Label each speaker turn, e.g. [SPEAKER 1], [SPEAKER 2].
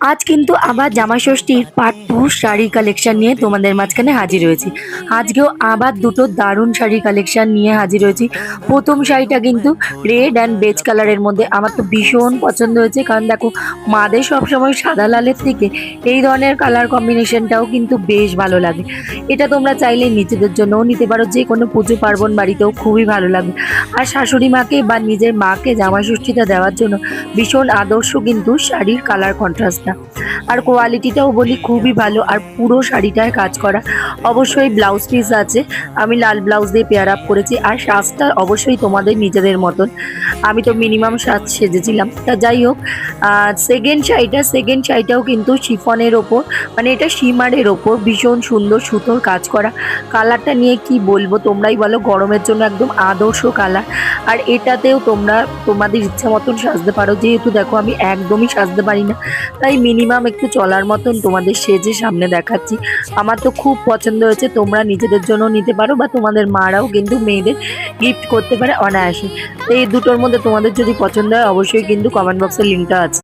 [SPEAKER 1] আজ কিন্তু আবার জামা ষষ্ঠীর পার্ট 2 শাড়ি কালেকশন নিয়ে তোমাদের মাঝখানে হাজির হয়েছি। আজকেও আবার দুটো দারুণ শাড়ি কালেকশন নিয়ে হাজির হয়েছি। প্রথম শাড়িটা কিন্তু রেড অ্যান্ড বেজ কালারের মধ্যে আমার তো ভীষণ পছন্দ হয়েছে, কারণ দেখো মাদের সবসময় সাদা লালের থেকে এই ধরনের কালার কম্বিনেশনটাও কিন্তু বেশ ভালো লাগে। এটা তোমরা চাইলে নিজেদের জন্যও নিতে পারো, যে কোনো পুজো পার্বণ বাড়িতেও খুবই ভালো লাগবে। আর শাশুড়ি মাকে বা নিজের মাকে জামা ষষ্ঠীটা দেওয়ার জন্য ভীষণ আদর্শ কিন্তু শাড়ির কালার কন্ট্রাস্টটা। আর কোয়ালিটিটাও বলি খুবই ভালো, আর পুরো শাড়িটায় কাজ করা। অবশ্যই ব্লাউজ পিস আছে, আমি লাল ব্লাউজ দিয়ে পেয়ার আপ করেছি। আর সাজটা অবশ্যই তোমাদের নিজেদের মতন, আমি তো মিনিমাম সাজ সেজেছিলাম। তা যাই হোক, সেকেন্ড শাড়িটাও কিন্তু শিফনের ওপর, মানে এটা শিমারের ওপর ভীষণ সুন্দর সুতোর কাজ করা। কালারটা নিয়ে কি বলবো, তোমরাই বলো, গরমের জন্য একদম আদর্শ কালার। আর এটাতেও তোমরা তোমাদের ইচ্ছা মতন সাজতে পারো, যেহেতু দেখো আমি একদমই সাজতে পারি না, তাই মিনিমাম একটু চলার মতন তোমাদের সেজে সামনে দেখাচ্ছি। আমার তো খুব পছন্দ হয়েছে, তোমরা নিজেদের জন্য নিতে পারো বা তোমাদের মারাও কিন্তু মেয়েদের গিফট করতে পারে অনায়াসে। তো এই দুটোর মধ্যে তোমাদের যদি পছন্দ হয় অবশ্যই কিন্তু কমেন্ট বক্সে লিঙ্কটা আছে।